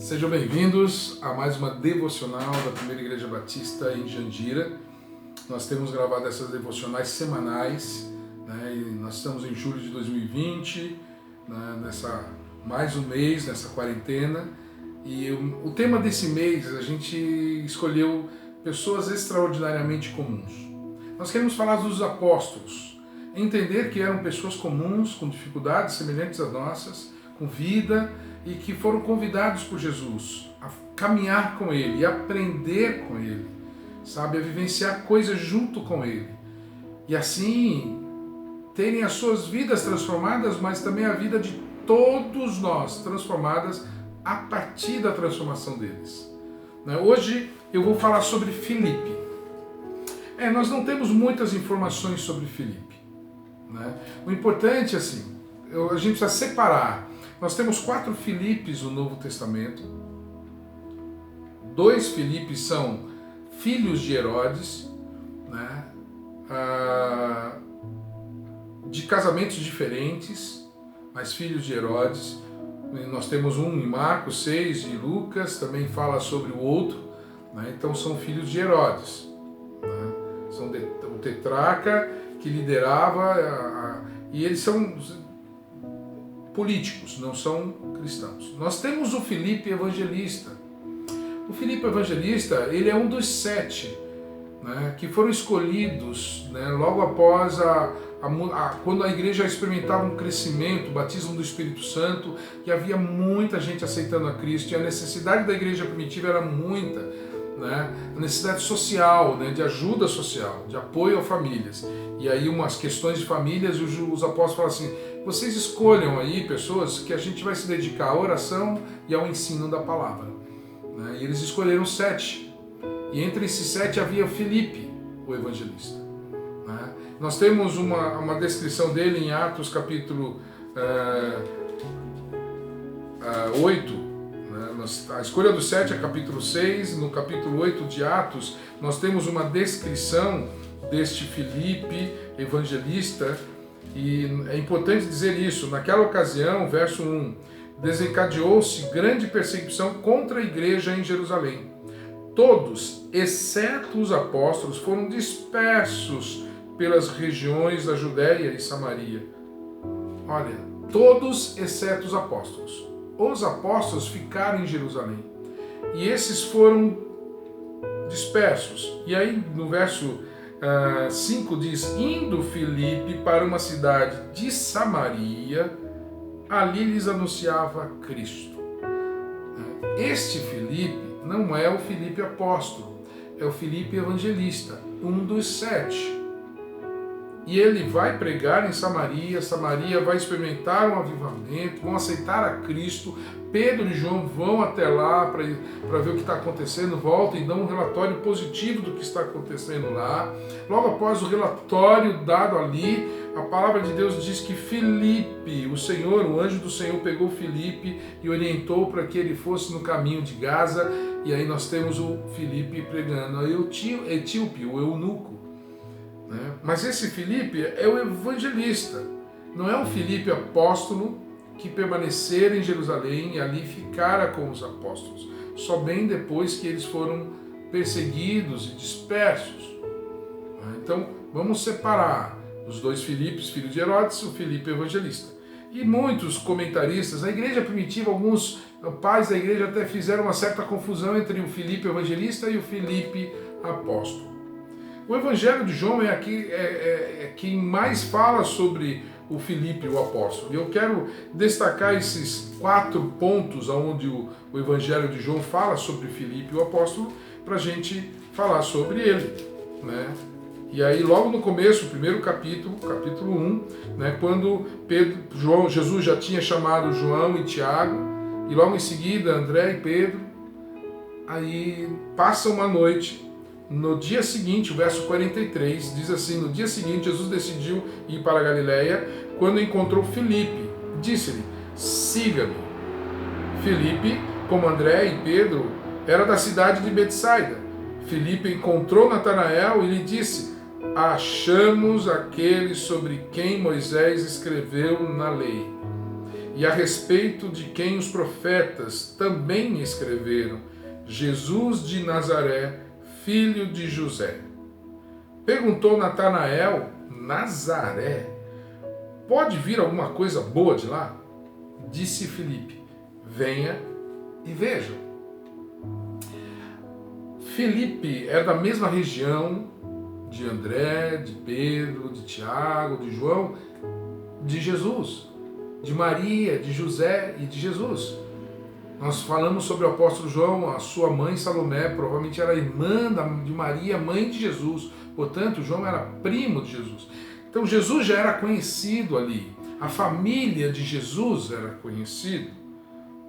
Sejam bem-vindos a mais uma devocional da Primeira Igreja Batista em Jandira. Nós temos gravado essas devocionais semanais, né? E nós estamos em julho de 2020, né? Mais um mês nessa quarentena. E o tema desse mês a gente escolheu pessoas extraordinariamente comuns. Nós queremos falar dos apóstolos, entender que eram pessoas comuns, com dificuldades semelhantes às nossas, com vida, e que foram convidados por Jesus a caminhar com Ele e aprender com Ele, sabe, a vivenciar coisas junto com Ele. E assim terem as suas vidas transformadas, mas também a vida de todos nós transformadas a partir da transformação deles. Hoje eu vou falar sobre Filipe. Nós não temos muitas informações sobre Filipe. O importante, assim, a gente precisa separar. Nós temos 4 Filipes no Novo Testamento. 2 Filipes são filhos de Herodes, né? De casamentos diferentes, mas filhos de Herodes. Nós temos um em Marcos 6 e Lucas, também fala sobre o outro, né? Então são filhos de Herodes, né? São o tetrarca que liderava, e eles são políticos, não são cristãos. Nós temos o Filipe Evangelista. O Filipe Evangelista, ele é um dos 7, né, que foram escolhidos, né, logo após quando a igreja experimentava um crescimento, o batismo do Espírito Santo, e havia muita gente aceitando a Cristo, e a necessidade da igreja primitiva era muita, né, a necessidade social, né, de ajuda social, de apoio a famílias. E aí umas questões de famílias, os apóstolos falam assim: vocês escolham aí pessoas que a gente vai se dedicar à oração e ao ensino da palavra. Né? E eles escolheram 7. E entre esses 7 havia Filipe, o evangelista. Né? Nós temos uma descrição dele em Atos capítulo 8. Né? A escolha dos 7 é capítulo 6. No capítulo 8 de Atos, nós temos uma descrição deste Filipe evangelista. E é importante dizer isso. Naquela ocasião, verso 1, desencadeou-se grande perseguição contra a igreja em Jerusalém. Todos, exceto os apóstolos, foram dispersos pelas regiões da Judéia e Samaria. Olha, todos exceto os apóstolos. Os apóstolos ficaram em Jerusalém. E esses foram dispersos. E aí, no verso 5 diz: indo Filipe para uma cidade de Samaria, ali lhes anunciava Cristo. Este Filipe não é o Filipe apóstolo, é o Filipe evangelista, um dos 7. E ele vai pregar em Samaria, Samaria vai experimentar um avivamento, vão aceitar a Cristo. Pedro e João vão até lá para ver o que está acontecendo, voltam e dão um relatório positivo do que está acontecendo lá. Logo após o relatório dado ali, a palavra de Deus diz que Filipe, o anjo do Senhor pegou Filipe e orientou para que ele fosse no caminho de Gaza. E aí nós temos o Filipe pregando a etíope, o eunuco. Mas esse Filipe é o evangelista, não é o Filipe apóstolo que permanecera em Jerusalém e ali ficara com os apóstolos, só bem depois que eles foram perseguidos e dispersos. Então vamos separar os 2 Filipes, filhos de Herodes, o Filipe evangelista. E muitos comentaristas, a igreja primitiva, alguns pais da igreja até fizeram uma certa confusão entre o Filipe evangelista e o Filipe apóstolo. O Evangelho de João é quem mais fala sobre o Filipe, o apóstolo. E eu quero destacar esses 4 pontos onde o Evangelho de João fala sobre Filipe, o apóstolo, para a gente falar sobre ele. Né? E aí, logo no começo, o primeiro capítulo 1, né, quando Jesus já tinha chamado João e Tiago, e logo em seguida André e Pedro, aí passa uma noite. No dia seguinte, o verso 43, diz assim: no dia seguinte, Jesus decidiu ir para a Galileia. Quando encontrou Filipe, disse-lhe: siga-me. Filipe, como André e Pedro, era da cidade de Betsaida. Filipe encontrou Natanael e lhe disse: achamos aquele sobre quem Moisés escreveu na lei e a respeito de quem os profetas também me escreveram, Jesus de Nazaré, filho de José. Perguntou Natanael: Nazaré? Pode vir alguma coisa boa de lá? Disse Filipe: venha e veja. Filipe era da mesma região de André, de Pedro, de Tiago, de João, de Jesus, de Maria, de José e de Jesus. Nós falamos sobre o apóstolo João, a sua mãe Salomé, provavelmente era irmã de Maria, mãe de Jesus. Portanto, João era primo de Jesus. Então Jesus já era conhecido ali. A família de Jesus era conhecida,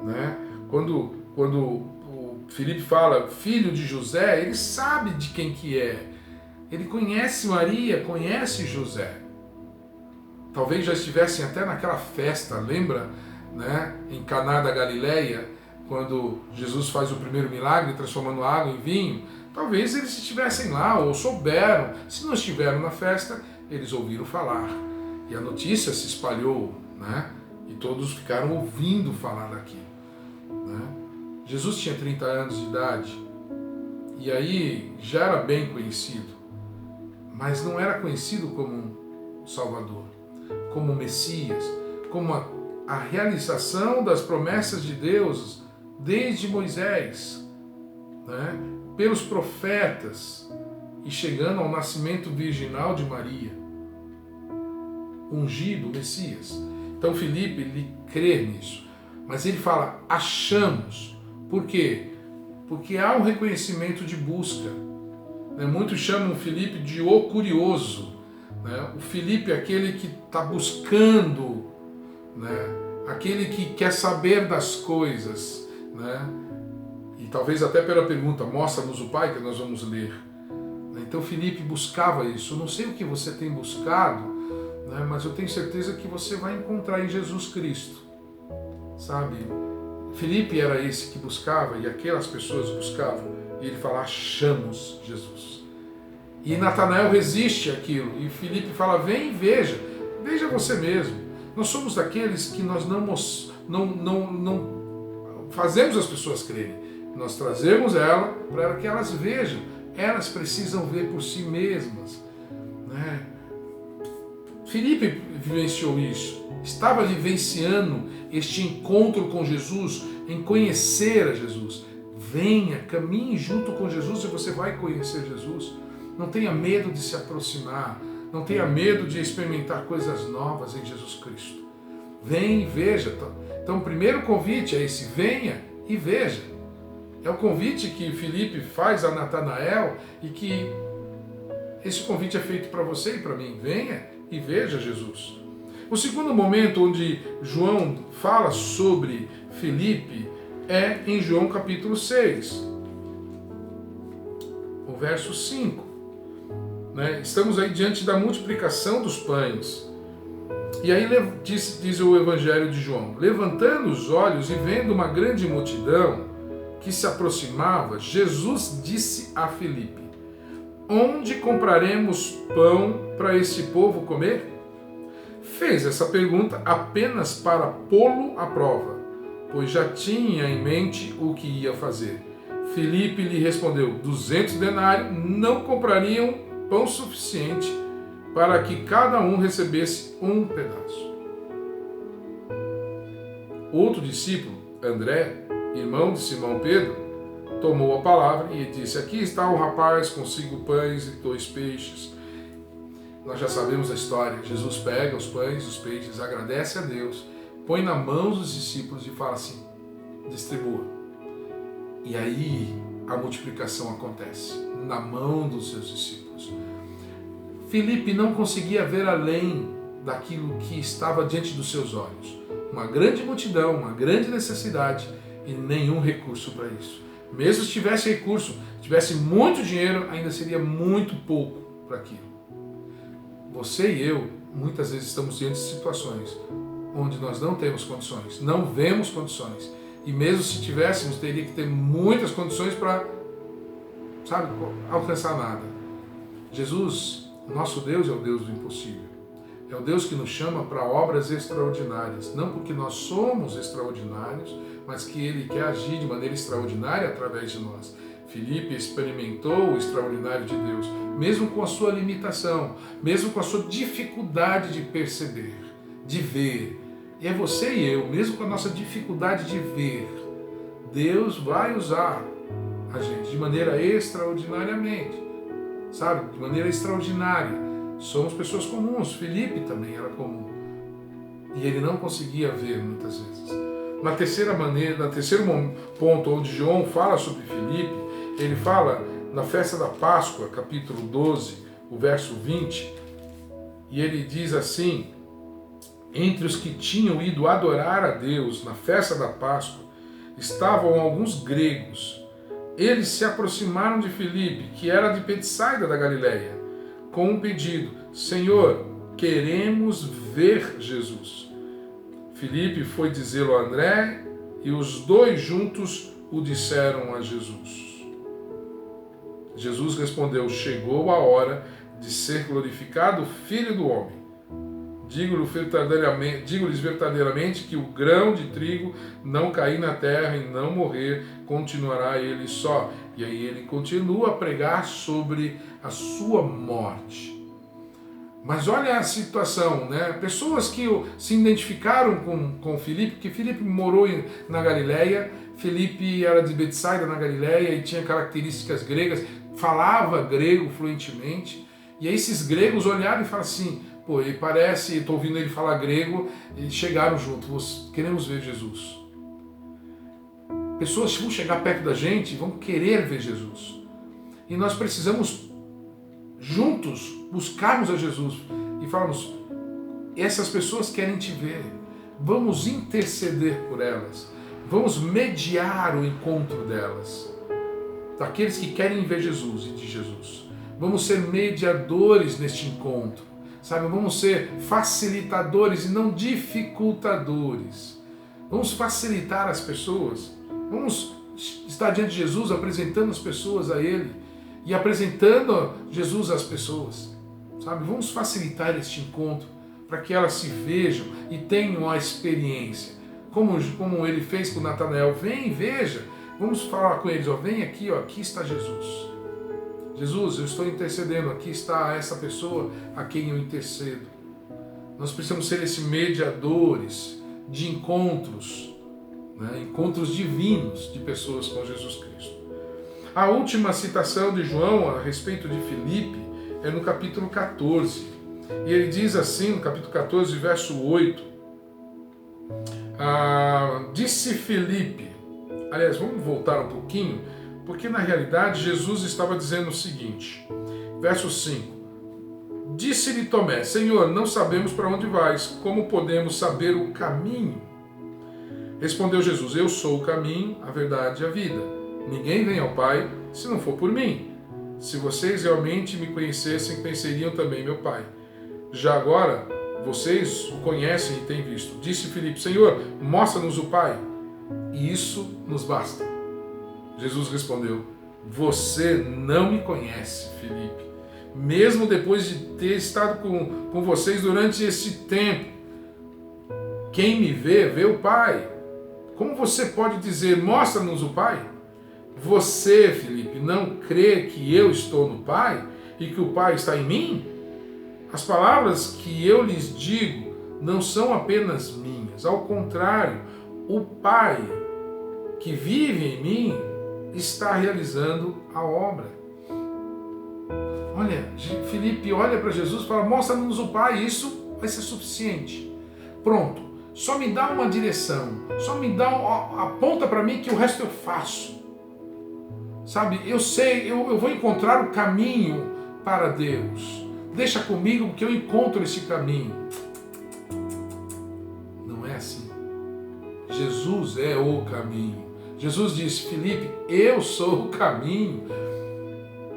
né? Quando o Filipe fala filho de José, ele sabe de quem que é. Ele conhece Maria, conhece José. Talvez já estivessem até naquela festa, lembra? Né? Em Caná da Galileia, quando Jesus faz o primeiro milagre, transformando água em vinho. Talvez eles estivessem lá, ou souberam. Se não estiveram na festa, eles ouviram falar. E a notícia se espalhou, né? E todos ficaram ouvindo falar daquilo, né? Jesus tinha 30 anos de idade, e aí já era bem conhecido, mas não era conhecido como um Salvador, como um Messias, como a realização das promessas de Deus desde Moisés, né? Pelos profetas, e chegando ao nascimento virginal de Maria, ungido, Messias. Então Filipe, ele crê nisso, mas ele fala, achamos. Por quê? Porque há um reconhecimento de busca. Muitos chamam o Filipe de o curioso. O Filipe é aquele que está buscando, aquele que quer saber das coisas. E talvez até pela pergunta, mostra-nos o Pai, que nós vamos ler. Então Filipe buscava isso. Eu não sei o que você tem buscado, mas eu tenho certeza que você vai encontrar em Jesus Cristo, sabe? Filipe era esse que buscava, e aquelas pessoas buscavam, e ele fala, achamos Jesus. E Natanael resiste àquilo, e Filipe fala, vem e veja você mesmo. Nós somos daqueles que nós não fazemos as pessoas crerem, nós trazemos ela para que elas vejam, elas precisam ver por si mesmas, né? Filipe vivenciou isso, estava vivenciando este encontro com Jesus, em conhecer a Jesus. Venha, caminhe junto com Jesus e você vai conhecer Jesus. Não tenha medo de se aproximar, não tenha medo de experimentar coisas novas em Jesus Cristo. Venha e veja. Então o primeiro convite é esse, venha e veja. É o convite que Filipe faz a Natanael e que esse convite é feito para você e para mim. Venha e veja Jesus. O segundo momento onde João fala sobre Filipe é em João capítulo 6, o verso 5. Estamos aí diante da multiplicação dos pães. E aí diz o Evangelho de João, levantando os olhos e vendo uma grande multidão que se aproximava, Jesus disse a Filipe, onde compraremos pão para este povo comer? Fez essa pergunta apenas para pô-lo à prova, pois já tinha em mente o que ia fazer. Filipe lhe respondeu, 200 denários não comprariam pão suficiente para que cada um recebesse um pedaço. Outro discípulo, André, irmão de Simão Pedro, tomou a palavra e disse, aqui está um rapaz com 5 pães e 2 peixes. Nós já sabemos a história. Jesus pega os pães, os peixes, agradece a Deus, põe na mão dos discípulos e fala assim, distribua. E aí a multiplicação acontece, na mão dos seus discípulos. Filipe não conseguia ver além daquilo que estava diante dos seus olhos. Uma grande multidão, uma grande necessidade e nenhum recurso para isso. Mesmo se tivesse recurso, tivesse muito dinheiro, ainda seria muito pouco para aquilo. Você e eu, muitas vezes estamos diante de situações onde nós não temos condições, não vemos condições. E mesmo se tivéssemos, teria que ter muitas condições para, alcançar nada. Jesus, nosso Deus, é o Deus do impossível. É o Deus que nos chama para obras extraordinárias. Não porque nós somos extraordinários, mas que Ele quer agir de maneira extraordinária através de nós. Filipe experimentou o extraordinário de Deus, mesmo com a sua limitação, mesmo com a sua dificuldade de perceber, de ver. E é você e eu, mesmo com a nossa dificuldade de ver, Deus vai usar a gente de maneira extraordinariamente, sabe? De maneira extraordinária. Somos pessoas comuns, Filipe também era comum. E ele não conseguia ver muitas vezes. No terceiro ponto onde João fala sobre Filipe, ele fala na festa da Páscoa, capítulo 12, o verso 20, e ele diz assim: entre os que tinham ido adorar a Deus na festa da Páscoa, estavam alguns gregos. Eles se aproximaram de Filipe, que era de Betsaida da Galileia, com um pedido: Senhor, queremos ver Jesus. Filipe foi dizê-lo a André, e os dois juntos o disseram a Jesus. Jesus respondeu: chegou a hora de ser glorificado o Filho do Homem. Digo-lhes verdadeiramente que o grão de trigo não cair na terra e não morrer, continuará ele só. E aí ele continua a pregar sobre a sua morte. Mas olha a situação, né? Pessoas que se identificaram com Filipe, porque Filipe morou na Galileia, Filipe era de Betsaida na Galileia e tinha características gregas, falava grego fluentemente, e aí esses gregos olharam e falaram assim: pô, ele parece, estou ouvindo ele falar grego, e chegaram juntos, queremos ver Jesus. Pessoas vão chegar perto da gente e vão querer ver Jesus. E nós precisamos, juntos, buscarmos a Jesus e falarmos: essas pessoas querem te ver, vamos interceder por elas, vamos mediar o encontro delas, daqueles que querem ver Jesus e de Jesus. Vamos ser mediadores neste encontro, sabe? Vamos ser facilitadores e não dificultadores. Vamos facilitar as pessoas, vamos estar diante de Jesus apresentando as pessoas a Ele e apresentando Jesus às pessoas, sabe? Vamos facilitar este encontro para que elas se vejam e tenham a experiência, como Ele fez com Natanael: vem e veja. Vamos falar com eles: ó, vem aqui, ó, aqui está Jesus. Jesus, eu estou intercedendo, aqui está essa pessoa a quem eu intercedo. Nós precisamos ser esses mediadores de encontros, né? Encontros divinos de pessoas com Jesus Cristo. A última citação de João a respeito de Filipe é no capítulo 14. E ele diz assim, no capítulo 14, verso 8: disse Filipe. Aliás, vamos voltar um pouquinho, porque na realidade Jesus estava dizendo o seguinte, verso 5: disse-lhe Tomé: Senhor, não sabemos para onde vais, como podemos saber o caminho? Respondeu Jesus: eu sou o caminho, a verdade e a vida. Ninguém vem ao Pai se não for por mim. Se vocês realmente me conhecessem, conheceriam também meu Pai. Já agora, vocês o conhecem e têm visto. Disse Filipe: Senhor, mostra-nos o Pai, e isso nos basta. Jesus respondeu: você não me conhece, Filipe, mesmo depois de ter estado com vocês durante esse tempo. Quem me vê, vê o Pai. Como você pode dizer: mostra-nos o Pai? Você, Filipe, não crê que eu estou no Pai e que o Pai está em mim? As palavras que eu lhes digo não são apenas minhas. Ao contrário, o Pai que vive em mim está realizando a obra. Olha, Filipe olha para Jesus e fala: mostra-nos o Pai, isso vai ser suficiente. Pronto, só me dá uma direção, só me dá, aponta para mim que o resto eu faço. Sabe, eu sei, eu vou encontrar o caminho para Deus. Deixa comigo que eu encontro esse caminho. Não é assim. Jesus é o caminho. Jesus disse: Filipe, eu sou o caminho.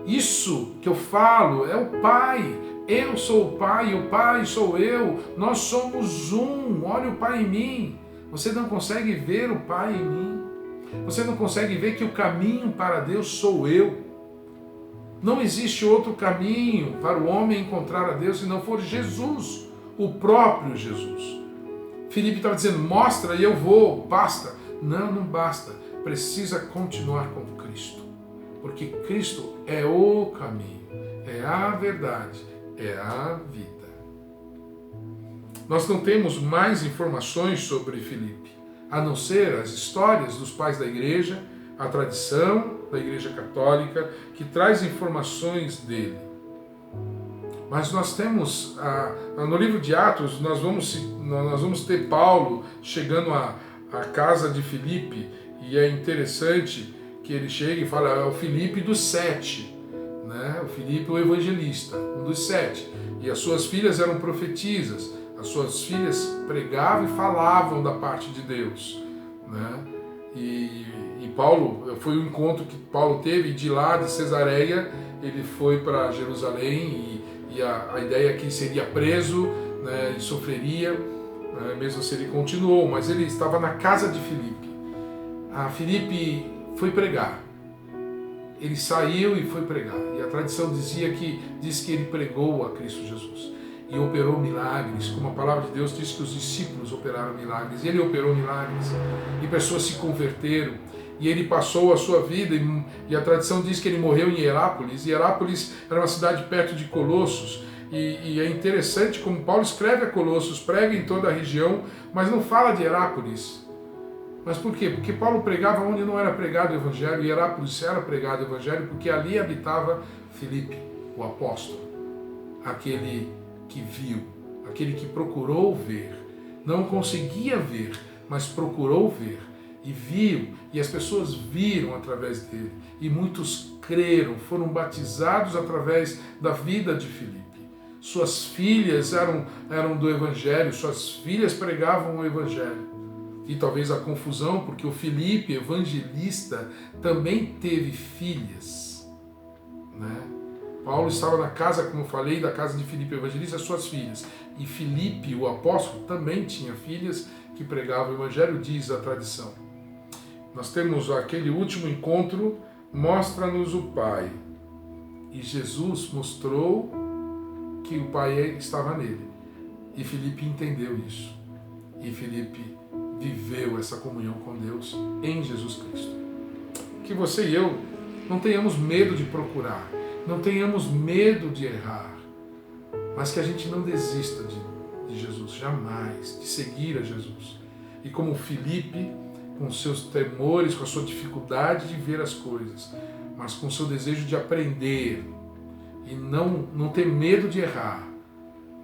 Isso que eu falo é o Pai. Eu sou o Pai, o Pai sou eu. Nós somos um. Olha o Pai em mim. Você não consegue ver o Pai em mim. Você não consegue ver que o caminho para Deus sou eu. Não existe outro caminho para o homem encontrar a Deus se não for Jesus, o próprio Jesus. Filipe estava dizendo, mostra e eu vou, basta. Não, não basta. Precisa continuar com Cristo. Porque Cristo é o caminho, é a verdade, é a vida. Nós não temos mais informações sobre Filipe, a não ser as histórias dos pais da igreja, a tradição da Igreja Católica, que traz informações dele. Mas nós temos, no livro de Atos, nós vamos ter Paulo chegando à casa de Filipe, e é interessante que ele chega e fala, é o Filipe dos 7, né? O Filipe o evangelista, um dos 7, e as suas filhas eram profetisas, as suas filhas pregavam e falavam da parte de Deus, né? E Paulo, foi o encontro que Paulo teve, de lá de Cesareia, ele foi para Jerusalém, e a ideia é que seria preso, né, e sofreria, né, mesmo se ele continuou, mas ele estava na casa de Filipe. Filipe foi pregar, ele saiu e foi pregar, e a tradição diz que ele pregou a Cristo Jesus, e operou milagres, como a palavra de Deus diz que os discípulos operaram milagres, e ele operou milagres, e pessoas se converteram, e ele passou a sua vida, e a tradição diz que ele morreu em Hierápolis. Hierápolis era uma cidade perto de Colossos, e é interessante como Paulo escreve a Colossos, prega em toda a região, mas não fala de Hierápolis. Mas por quê? Porque Paulo pregava onde não era pregado o Evangelho, e Hierápolis era pregado o Evangelho, porque ali habitava Filipe, o apóstolo, aquele que viu, aquele que procurou ver, não conseguia ver, mas procurou ver, e viu, e as pessoas viram através dele, e muitos creram, foram batizados através da vida de Filipe. Suas filhas eram do Evangelho, suas filhas pregavam o Evangelho. E talvez a confusão, porque o Filipe, evangelista, também teve filhas, né? Paulo estava na casa, como eu falei, da casa de Filipe, evangelista, suas filhas. E Filipe, o apóstolo, também tinha filhas que pregavam o Evangelho, diz a tradição. Nós temos aquele último encontro, mostra-nos o Pai. E Jesus mostrou que o Pai estava nele. E Filipe entendeu isso. E Filipe viveu essa comunhão com Deus em Jesus Cristo. Que você e eu não tenhamos medo de procurar, não tenhamos medo de errar, mas que a gente não desista de Jesus, jamais, de seguir a Jesus. E como Filipe, com seus temores, com a sua dificuldade de ver as coisas, mas com o seu desejo de aprender e não ter medo de errar,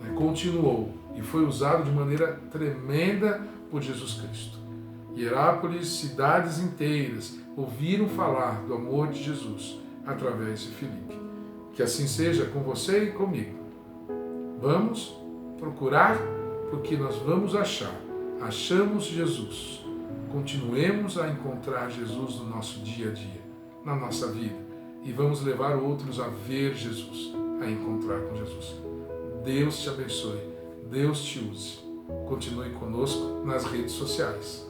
né, continuou e foi usado de maneira tremenda por Jesus Cristo. Hierápolis, cidades inteiras, ouviram falar do amor de Jesus através de Filipe. Que assim seja com você e comigo. Vamos procurar, porque nós vamos achar. Achamos Jesus. Continuemos a encontrar Jesus no nosso dia a dia, na nossa vida, e vamos levar outros a ver Jesus, a encontrar com Jesus. Deus te abençoe, Deus te use. Continue conosco nas redes sociais.